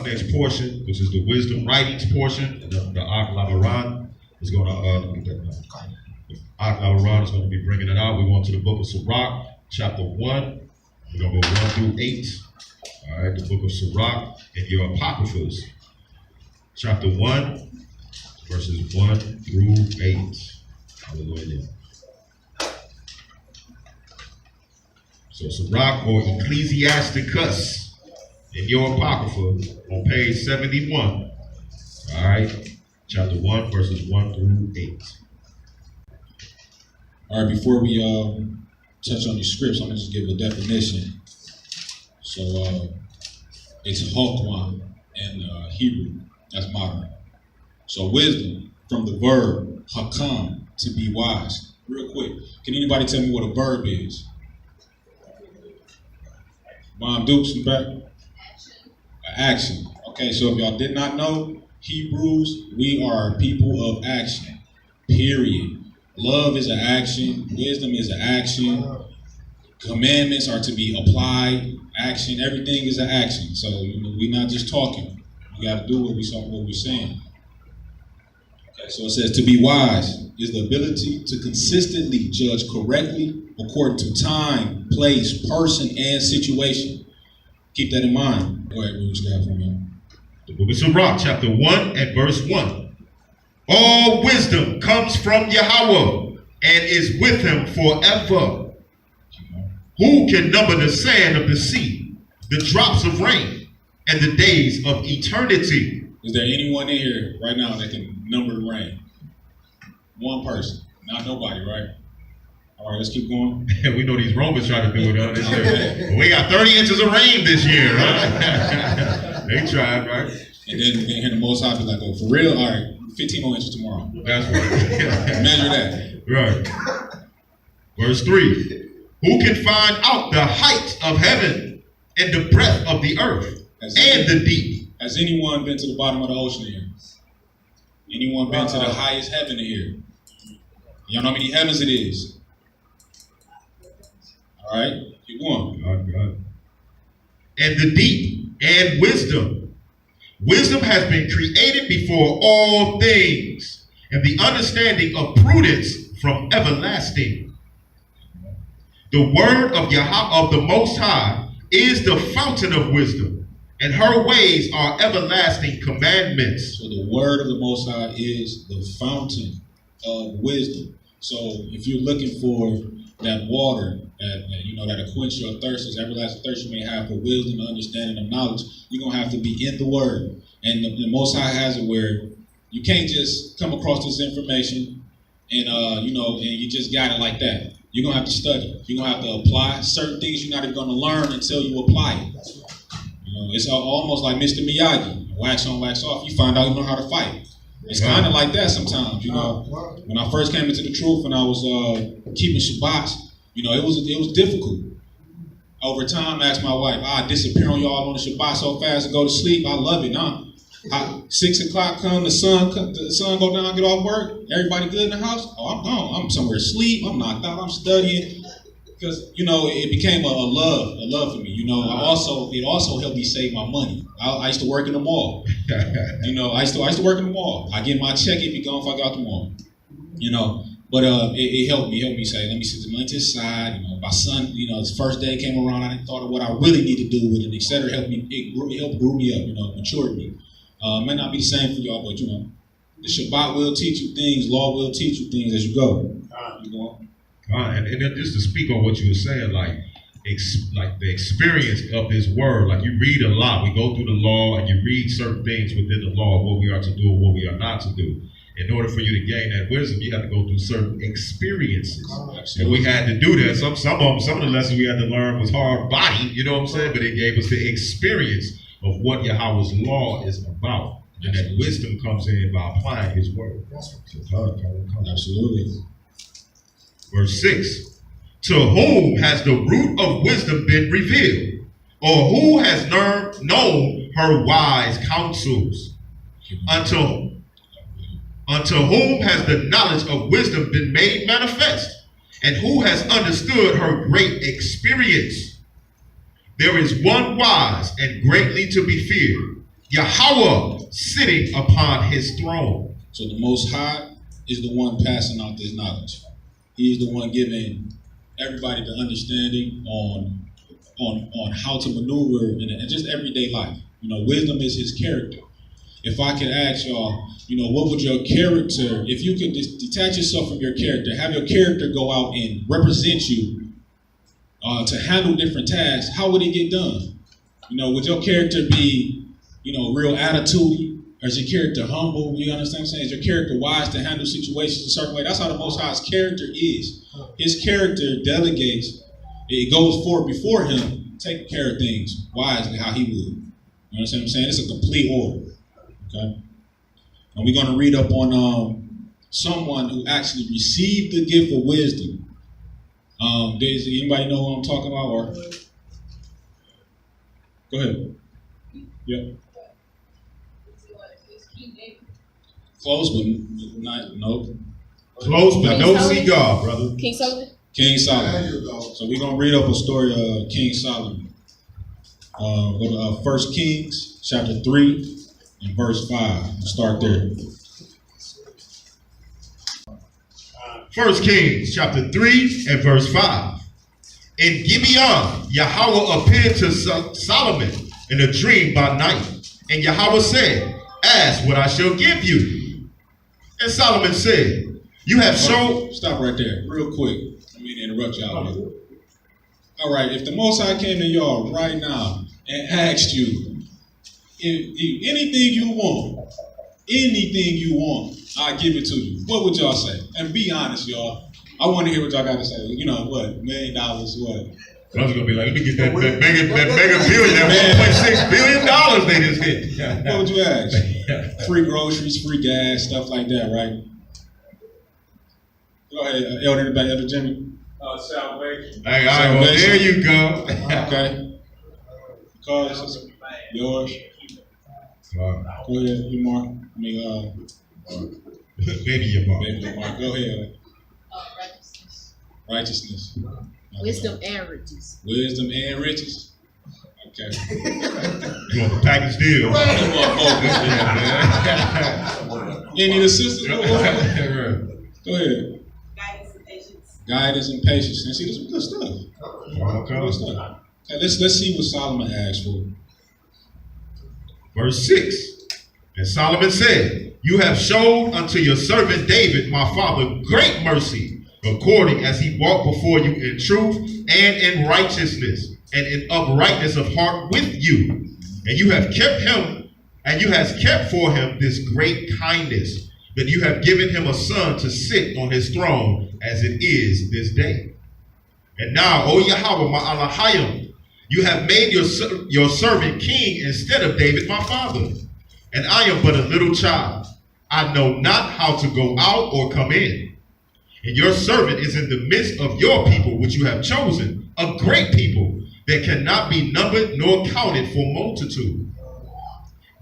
next portion, which is the wisdom writings portion, and the S.W.O.R.D.S Labaron is going to, Labaron is going to be bringing it out. We're going to the book of Sirach, chapter 1. We're going to go 1 through 8. All right, the book of Sirach and your Apocryphas, chapter 1, verses 1 through 8. Hallelujah. So Sirach or Ecclesiasticus in your Apocrypha on page 71. All right, chapter 1, verses 1 through 8. All right, before we touch on these scripts, I'm going to just give a definition. So it's Hokwan in Hebrew, that's modern. So wisdom, from the verb hakam, to be wise. Real quick, can anybody tell me what a verb is? Mom Dukes in the back? Action. Okay, so if y'all did not know, Hebrews, we are people of action. Period. Love is an action. Wisdom is an action. Commandments are to be applied. Action. Everything is an action. So we're not just talking. We got to do what we're saying. Okay, so it says to be wise is the ability to consistently judge correctly according to time, place, person, and situation. Keep that in mind. Go ahead, what you got for me? The book of Sirach, chapter 1 and verse 1. All wisdom comes from Yahweh and is with him forever. Who can number the sand of the sea, the drops of rain, and the days of eternity? Is there anyone in here right now that can number the rain? One person. Not nobody, right? All right, let's keep going. We know these Romans try to do it this year. We got 30 inches of rain this year, right? They tried, right? And then hear the Most High be like, oh, for real? All right, 15 more inches tomorrow. That's right. Measure that. Right. Verse 3. Who can find out the height of heaven and the breadth of the earth and the deep? Has anyone been to the bottom of the ocean here? Anyone been to the highest heaven here? Y'all know how many heavens it is? All right, keep going. God. And the deep and wisdom. Wisdom has been created before all things, and the understanding of prudence from everlasting. The word of Yahweh of the Most High is the fountain of wisdom, and her ways are everlasting commandments. So the word of the Most High is the fountain of wisdom. So if you're looking for that water that'll quench your thirst, this everlasting thirst you may have for wisdom, understanding, and knowledge, you're gonna have to be in the word. And the Most High has it where you can't just come across this information and and you just got it like that. You're gonna have to study. You're gonna have to apply certain things. You're not even gonna learn until you apply it. It's almost like Mr. Miyagi, wax on, wax off. You find out you know how to fight. It's kind of like that sometimes, When I first came into the truth and I was keeping Shabbats, it was difficult. Over time, I asked my wife, I disappear on y'all on the Shabbat so fast and go to sleep. I love it, huh? 6 o'clock come, the sun go down, get off work. Everybody good in the house? Oh, I'm gone. I'm somewhere asleep. I'm knocked out. I'm studying. Because, it became a love for me. It also helped me save my money. I used to work in the mall. I used to work in the mall. I get my check, it'd be gone if I got the mall. But it helped me say, let me set the money to the side. My son, his first day came around, I thought of what I really need to do with it, etc. It helped grow me up, matured me. It may not be the same for y'all, but the Shabbat will teach you things, law will teach you things as you go. And then just to speak on what you were saying, like the experience of this word, like you read a lot. We go through the law and you read certain things within the law, what we are to do and what we are not to do. In order for you to gain that wisdom, you have to go through certain experiences. And we had to do that. Some of the lessons we had to learn was hard body, you know what I'm saying? But it gave us the experience of what Yahweh's law is about. And that wisdom comes in by applying his word. Absolutely. Verse 6. To whom has the root of wisdom been revealed? Or who has known her wise counsels? Unto whom has the knowledge of wisdom been made manifest? And who has understood her great experience? There is one wise and greatly to be feared, Yahweh sitting upon his throne. So the Most High is the one passing out this knowledge. He is the one giving everybody the understanding on how to maneuver in just everyday life. Wisdom is his character. If I could ask y'all, what would your character, if you could detach yourself from your character, have your character go out and represent you to handle different tasks, how would it get done? Would your character be, real attitude? Or is your character humble? You understand what I'm saying? Is your character wise to handle situations a certain way? That's how the Most High's character is. His character delegates. It goes forward before him, taking care of things wisely how he would. You understand what I'm saying? It's a complete order. Okay? And we're going to read up on someone who actually received the gift of wisdom. Does anybody know who I'm talking about? Or go ahead. Yep. Close, but not, no. Close, but no cigar, brother. King Solomon? King Solomon. So we're going to read up a story of King Solomon. Go to 1 Kings chapter 3 and verse 5. We'll start there. 1 Kings chapter 3 and verse 5. In Gibeon, Yahweh appeared to Solomon in a dream by night. And Yahweh said, ask what I shall give you. And Solomon said, you have shown... Stop right there, real quick. I mean to interrupt y'all here. All right, if the Most High came to y'all right now and asked you, if anything you want, I'll give it to you, what would y'all say? And be honest, y'all. I want to hear what y'all got to say. What? $1 million, what? I was going to be like, let me get that mega billion, that $1.6 billion they just hit. What would you ask? Free groceries, free gas, stuff like that, right? Go ahead, Elder in the back, Elder Jimmy. Salvation. Hey, all right, well, there you go. Okay. Because yours. Go ahead, you Mark. Baby, your mom. Baby, Mark. Go ahead. Righteousness. Righteousness. Wisdom and riches. Wisdom and riches. Okay. You want the package deal? You need assistance? Go ahead. Guidance and patience. Guidance and patience. And see, this is good stuff. Good stuff. Okay, let's see what Solomon asked for. Verse 6. And Solomon said, you have shown unto your servant David, my father, great mercy, according as he walked before you in truth and in righteousness and in uprightness of heart with you. And you have kept him, and you have kept for him this great kindness, that you have given him a son to sit on his throne as it is this day. And now, O Yahweh, my Elohim, you have made your servant king instead of David, my father. And I am but a little child. I know not how to go out or come in. And your servant is in the midst of your people, which you have chosen, a great people that cannot be numbered nor counted for multitude.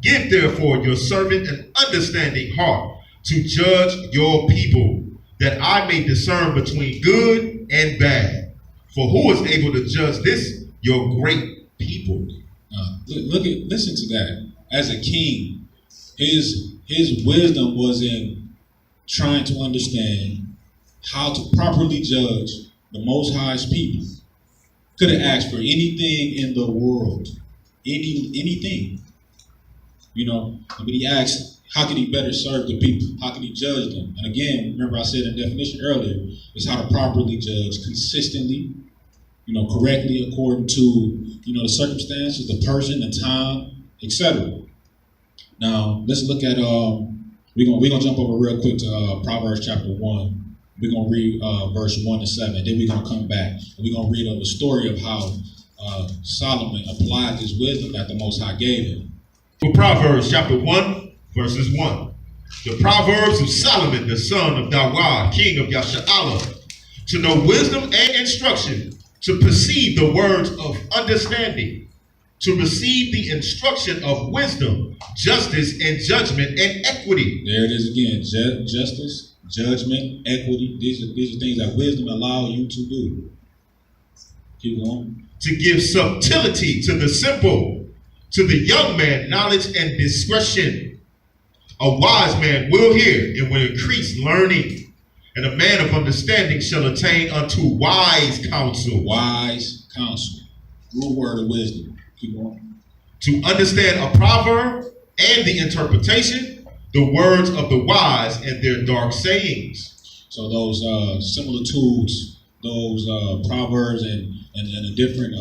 Give therefore your servant an understanding heart to judge your people, that I may discern between good and bad. For who is able to judge this, your great people? Listen to that. As a king, his wisdom was in trying to understand how to properly judge the Most High's people. Could have asked for anything in the world, anything, But he asked, how can he better serve the people? How can he judge them? And again, remember I said in the definition earlier, is how to properly judge consistently, correctly according to, the circumstances, the person, the time, etc. Now, let's look at, we're gonna jump over real quick to Proverbs chapter 1. We're going to read verse 1 to 7. Then we're going to come back. And we're going to read the story of how Solomon applied his wisdom that the Most High gave him. For Proverbs chapter 1, verses 1. The Proverbs of Solomon, the son of Dawad, king of Yashar'allah, to know wisdom and instruction, to perceive the words of understanding, to receive the instruction of wisdom, justice and judgment and equity. There it is again, justice, judgment, equity. These are things that wisdom allows you to do. Keep going. To give subtlety to the simple, To the young man, knowledge and discretion. A wise man will hear and will increase learning. And a man of understanding shall attain unto wise counsel. Wise counsel. Root word of wisdom. Keep going. To understand a proverb and the interpretation, the words of the wise and their dark sayings. So those similitudes, those proverbs and the different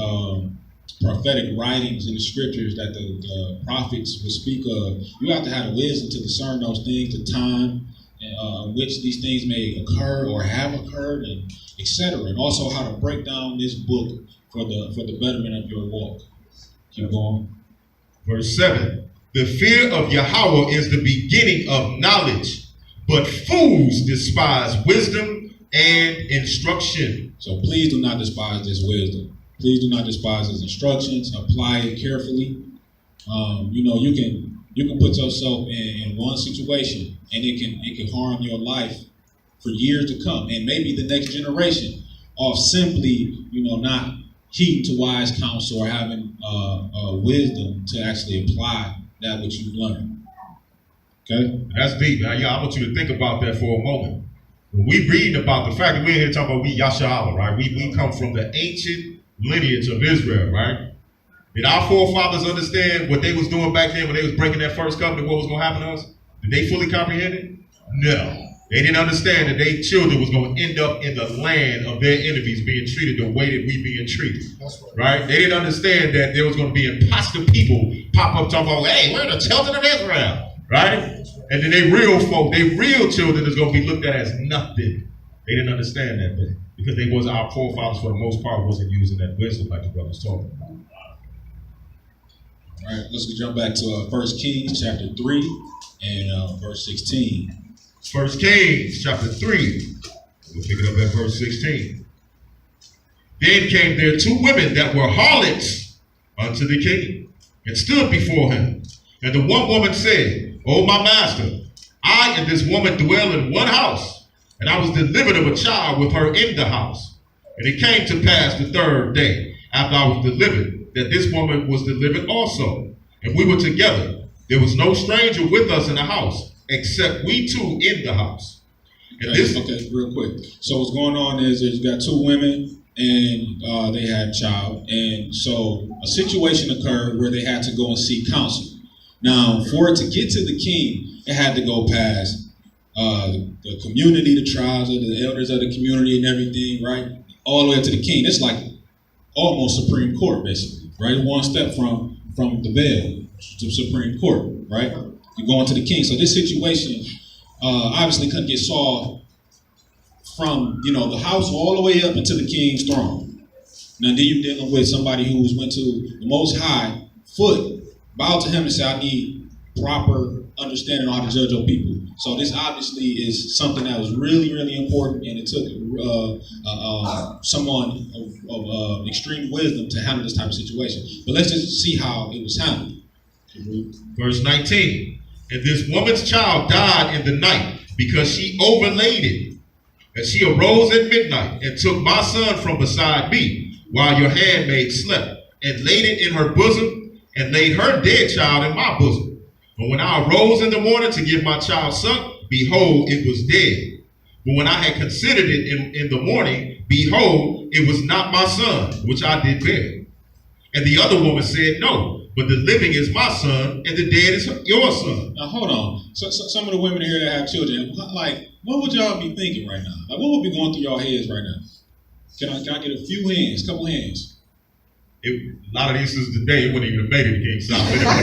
prophetic writings in the scriptures that the prophets would speak of, you have to have the wisdom to discern those things, the time in which these things may occur or have occurred, and etc. And also how to break down this book for the betterment of your walk. Keep going. Verse 7. The fear of Yahweh is the beginning of knowledge, but fools despise wisdom and instruction. So please do not despise this wisdom. Please do not despise his instructions. Apply it carefully. You can put yourself in one situation and it can harm your life for years to come, and maybe the next generation, of simply not heeding to wise counsel or having wisdom to actually apply that which you've learned. Okay, that's deep. Now, I want you to think about that for a moment. When we read about the fact that we're here talking about we Yasha'Allah, right? We come from the ancient lineage of Israel, right? Did our forefathers understand what they was doing back then when they was breaking that first covenant, what was going to happen to us? Did they fully comprehend it? No. They didn't understand that their children was going to end up in the land of their enemies being treated the way that we being treated. Right? They didn't understand that there was going to be imposter people pop up talking about, hey, we're the children of Israel. Right? And then they real folk, they real children is going to be looked at as nothing. They didn't understand that thing because they was our forefathers for the most part wasn't using that wisdom like the brother's talking about. All right, let's jump back to 1 Kings chapter 3 and verse 16. 1 Kings chapter 3. We'll pick it up at verse 16. Then came there two women that were harlots unto the king, and stood before him. And the one woman said, O my master, I and this woman dwell in one house, and I was delivered of a child with her in the house. And it came to pass the third day, after I was delivered, that this woman was delivered also. And we were together. There was no stranger with us in the house, except we two in the house. And okay, real quick. So what's going on is you got two women, and they had a child. And so a situation occurred where they had to go and seek counsel. Now, for it to get to the king, it had to go past the community, the tribes, the elders of the community and everything, right? All the way up to the king. It's like almost Supreme Court, basically, right? One step from the veil to Supreme Court, right? You're going to the king. So this situation obviously couldn't get solved from, the house all the way up into the king's throne. Now then you're dealing with somebody who went to the Most High foot, bowed to him and said, I need proper understanding on how to judge your people. So this obviously is something that was really, really important, and it took someone of extreme wisdom to handle this type of situation. But let's just see how it was handled. Verse 19. And this woman's child died in the night because she overlaid it. And she arose at midnight and took my son from beside me while your handmaid slept, and laid it in her bosom, and laid her dead child in my bosom. But when I arose in the morning to give my child suck, behold, it was dead. But when I had considered it in the morning, behold, it was not my son, which I did bear. And the other woman said, no, but the living is my son, and the dead is your son. Now, hold on. So some of the women here that have children, like, what would y'all be thinking right now? Like, what would be going through y'all heads right now? Can I get a few hands, couple hands? A lot of these sisters today, it wouldn't even have made it to King South. It'd have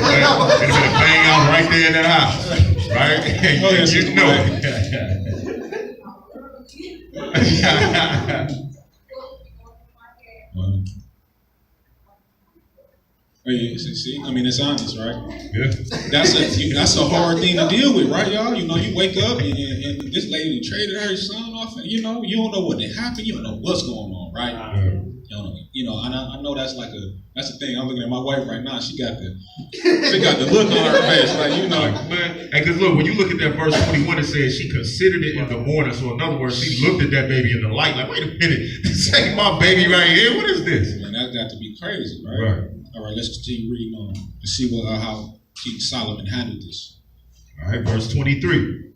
been a bang out right there in that house, right? Oh, yes, you know it. See, I mean, it's honest, right? Yeah. That's a hard thing to deal with, right, y'all? You wake up and this lady traded her son off, and you don't know what happened. You don't know what's going on, right? And I know that's the thing. I'm looking at my wife right now. She got the look on her face, Man, because look, when you look at that verse 21, it says she considered it in the morning. So in other words, she looked at that baby in the light, like, wait a minute, this ain't my baby right here. What is this? Man, that got to be crazy, right? All right, let's continue reading on to see how King Solomon handled this. All right, verse 23.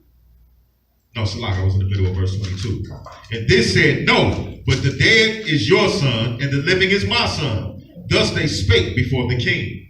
No, Sirach, I was in the middle of verse 22. And this said, no, but the dead is your son, and the living is my son. Thus they spake before the king.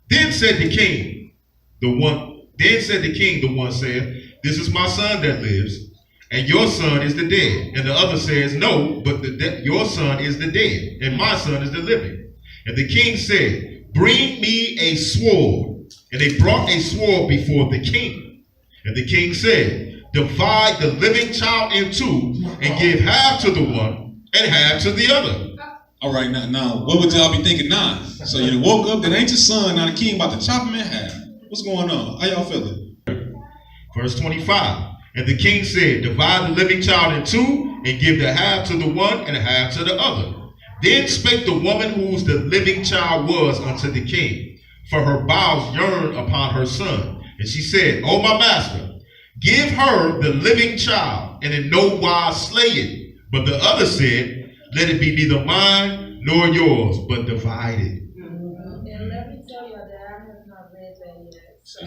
Then said the king, the one said, this is my son that lives, and your son is the dead. And the other says, no, but your son is the dead, and my son is the living. And the king said, bring me a sword. And they brought a sword before the king. And the king said, divide the living child in two, and give half to the one and half to the other. All right, now, what would y'all be thinking now? So you woke up, that ain't your son, now the king about to chop him in half. What's going on? How y'all feeling? Verse 25. And the king said, divide the living child in two, and give the half to the one and half to the other. Then spake the woman whose the living child was unto the king, for her bowels yearned upon her son. And she said, O my master, give her the living child, and in no wise slay it. But the other said, let it be neither mine nor yours, but divided. And let me tell you that I have not read that yet. So.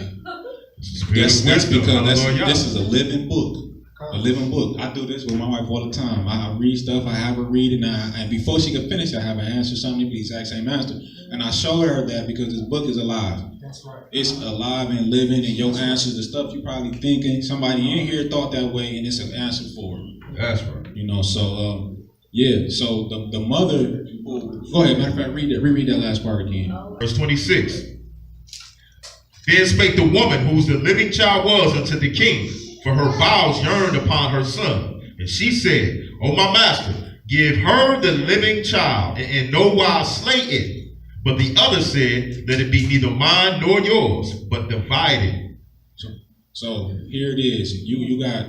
That's because this is a living book. A living book. I do this with my wife all the time. I read stuff, I have her read it, and before she can finish, I have her answer something, the exact same answer. And I show her that because this book is alive. That's right. It's alive and living, and your answers, the stuff you probably thinking, somebody in here thought that way, and it's an answer for it. That's right. You know, so yeah. So the mother. Go ahead. Matter of fact, reread that last part again. Verse 26. Then spake the woman whose the living child was unto the king, for her bowels yearned upon her son. And she said, O my master, give her the living child, and in no wise slay it. But the other said, let it be neither mine nor yours, but divided. So here it is. You got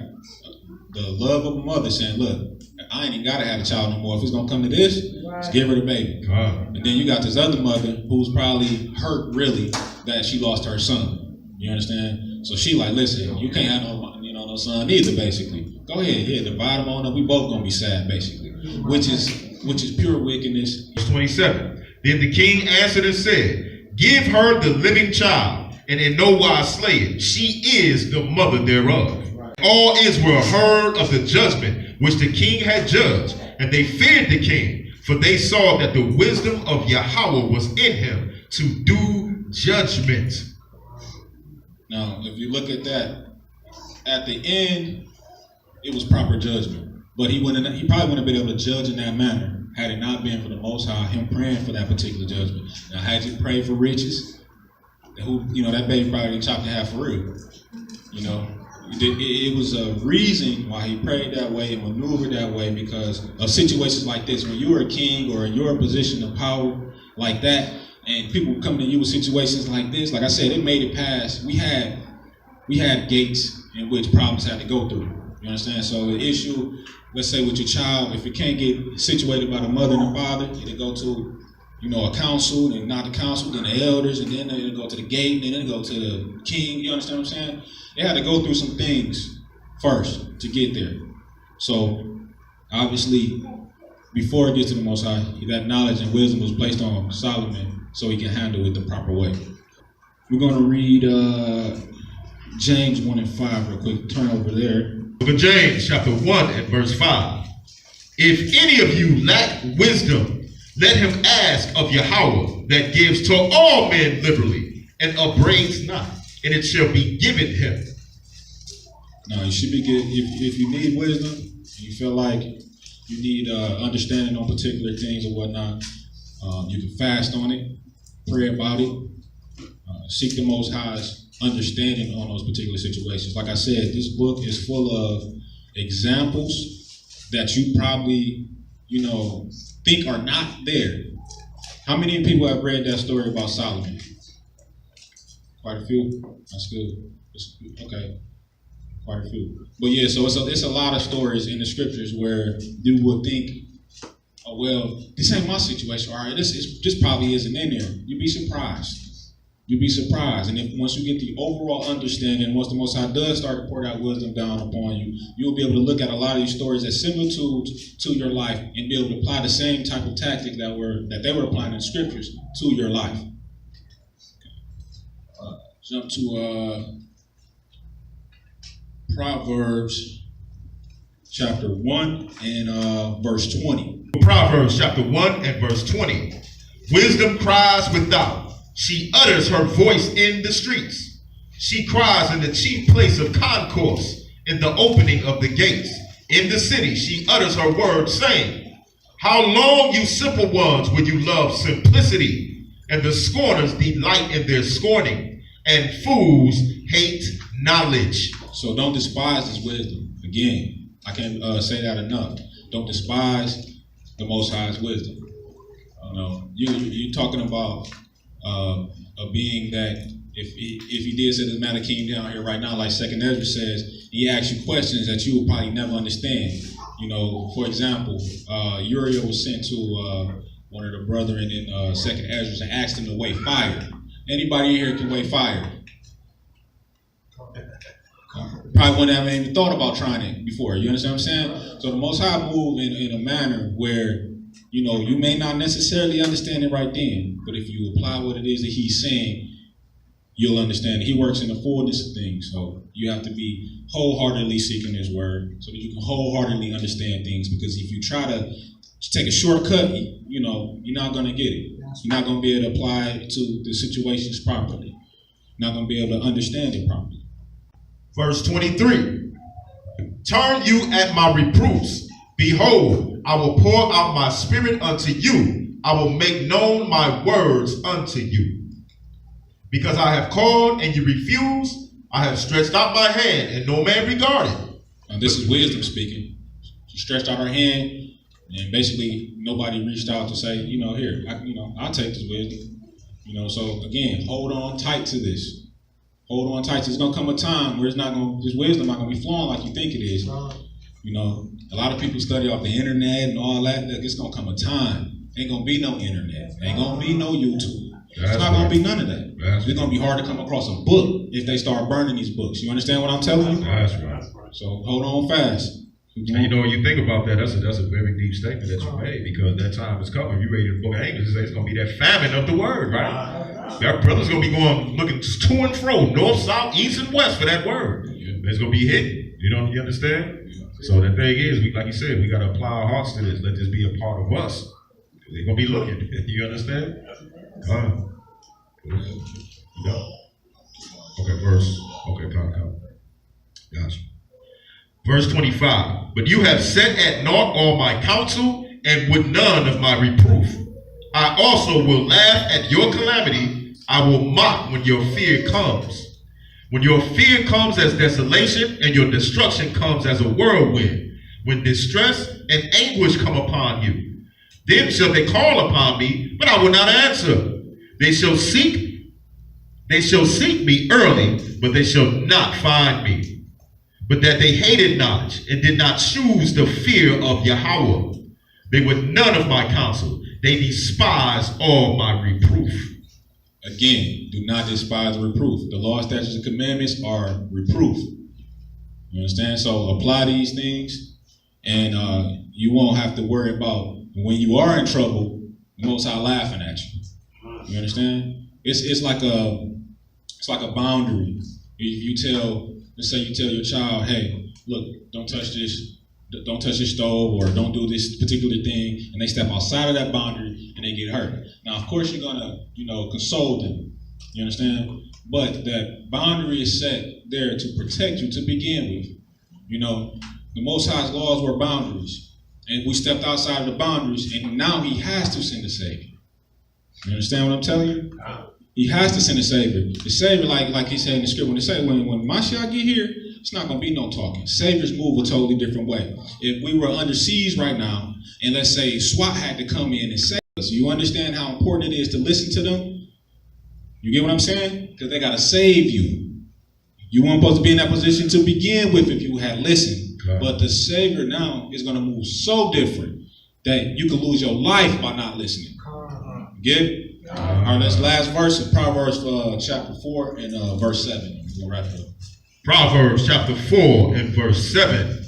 the love of a mother saying, look, I ain't even got to have a child no more. If it's going to come to this, just give her the baby. And then you got this other mother who's probably hurt really that she lost her son. You understand? So she like, listen, you can't have no son either, basically. Go ahead, yeah, divide them on up. We both going to be sad, basically. Which is pure wickedness. Verse 27. Then the king answered and said, give her the living child, and in no wise slay it. She is the mother thereof. All Israel heard of the judgment which the king had judged, and they feared the king, for they saw that the wisdom of Yahweh was in him to do judgment. Now, if you look at that, at the end, it was proper judgment. But he probably wouldn't have been able to judge in that manner had it not been for the Most High, him praying for that particular judgment. Now, had you prayed for riches, that baby probably been chopped in half for real. It was a reason why he prayed that way and maneuvered that way, because of situations like this. When you are a king or you're in a position of power like that, and people come to you with situations like this, like I said, it made it past. We had gates in which problems had to go through. You understand? So the issue, let's say with your child, if it can't get situated by the mother and the father, it'll go to a council, and not the council, then the elders, and then it'll go to the gate, and then it'll go to the king. You understand what I'm saying? They had to go through some things first to get there. So obviously, before it gets to the Most High, that knowledge and wisdom was placed on Solomon so he can handle it the proper way. We're going to read James 1 and 5 real quick. Turn over there. Book of James, chapter 1 and verse 5. If any of you lack wisdom, let him ask of Yahweh, that gives to all men liberally, and upbraids not, and it shall be given him. No, you should be good. If you need wisdom, and you feel like you need understanding on particular things or whatnot, you can fast on it, pray about it, seek the Most High's understanding on those particular situations. Like I said, this book is full of examples that you probably, think are not there. How many people have read that story about Solomon? Quite a few. That's good. Okay. Quite a few. But yeah, so it's a lot of stories in the scriptures where you would think, oh well, this ain't my situation. All right, this probably isn't in there. You'd be surprised. You'll be surprised. And if once you get the overall understanding, once the Most High does start to pour that wisdom down upon you, you'll be able to look at a lot of these stories as similitudes to your life and be able to apply the same type of tactics that they were applying in scriptures to your life. Jump to Proverbs chapter 1 and verse 20. Proverbs chapter 1 and verse 20. Wisdom cries without. She utters her voice in the streets. She cries in the chief place of concourse, in the opening of the gates. In the city she utters her words, saying, how long, you simple ones, will you love simplicity? And the scorners delight in their scorning, and fools hate knowledge. So don't despise this wisdom. Again, I can't say that enough. Don't despise the Most High's wisdom. You're talking about a being that if he did say the matter came down here right now, like 2nd Ezra says, he asks you questions that you will probably never understand. For example, Uriel was sent to one of the brethren in 2nd Ezra and asked him to weigh fire. Anybody in here can weigh fire? Probably wouldn't have even thought about trying it before. You understand what I'm saying? So the Most High moved in a manner where you may not necessarily understand it right then, but if you apply what it is that he's saying, you'll understand. He works in the fullness of things, so you have to be wholeheartedly seeking his word so that you can wholeheartedly understand things, because if you try to take a shortcut, you're not going to get it. You're not going to be able to apply it to the situations properly. You're not going to be able to understand it properly. Verse 23. Turn you at my reproofs. Behold, I will pour out my spirit unto you. I will make known my words unto you. Because I have called and you refuse, I have stretched out my hand and no man regarded. And this is wisdom speaking. She stretched out her hand and basically nobody reached out to say, here, I'll take this wisdom. So again, hold on tight to this. Hold on tight. There's going to come a time where this wisdom not going to be flowing like you think it is. A lot of people study off the internet and all that. Look, it's going to come a time. Ain't going to be no internet. Ain't going to be no YouTube. It's not going to be none of that. It's going to be hard to come across a book if they start burning these books. You understand what I'm telling you? That's right. So hold on fast. And when you think about that, that's a very deep statement that you made, because that time is coming. You read the book of Amos, it's going to be that famine of the word, right? Our brothers going to be going looking to and fro, north, south, east, and west for that word. It's going to be hidden. You understand? So the thing is, like you said, we got to apply our hearts to this. Let this be a part of us. They're going to be looking. You understand? Come. Gotcha. Verse 25. But you have set at naught all my counsel, and would none of my reproof. I also will laugh at your calamity. I will mock when your fear comes. When your fear comes as desolation, and your destruction comes as a whirlwind, when distress and anguish come upon you, then shall they call upon me, but I will not answer. They shall seek me early, but they shall not find me. But that they hated knowledge, and did not choose the fear of Yahweh. They were none of my counsel. They despise all my reproof. Again, do not despise reproof. The law, statutes, and commandments are reproof. You understand? So apply these things, and you won't have to worry about when you are in trouble, the Most High laughing at you. You understand? It's like a boundary. Let's say you tell your child, hey, look, don't touch this stove, or don't do this particular thing, and they step outside of that boundary and they get hurt. Now, of course, you're gonna, console them. You understand? But that boundary is set there to protect you to begin with. The Most High's laws were boundaries, and we stepped outside of the boundaries, and now He has to send a Savior. You understand what I'm telling you? He has to send a Savior. The Savior, like He said in the script, when they say, when Mashiach get here, it's not going to be no talking. Saviors move a totally different way. If we were under siege right now, and let's say SWAT had to come in and save us, you understand how important it is to listen to them? You get what I'm saying? Because they got to save you. You weren't supposed to be in that position to begin with if you had listened. Okay. But the Savior now is going to move so different that you could lose your life by not listening. Get it? All right, that's last verse of Proverbs chapter 4 and verse 7. We'll wrap it up. Proverbs chapter 4 and verse 7.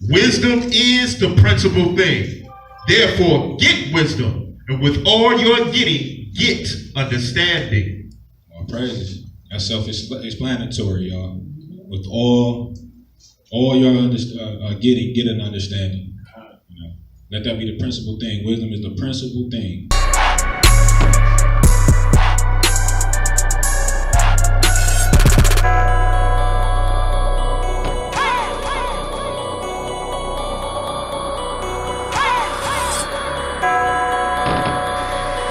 Wisdom is the principal thing. Therefore, get wisdom, and with all your getting, get understanding. All praises. That's self-explanatory, y'all. With all your getting, get an understanding. You know, let that be the principal thing. Wisdom is the principal thing.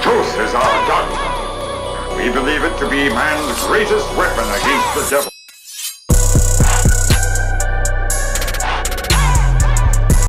Truth is our dogma. We believe it to be man's greatest weapon against the devil.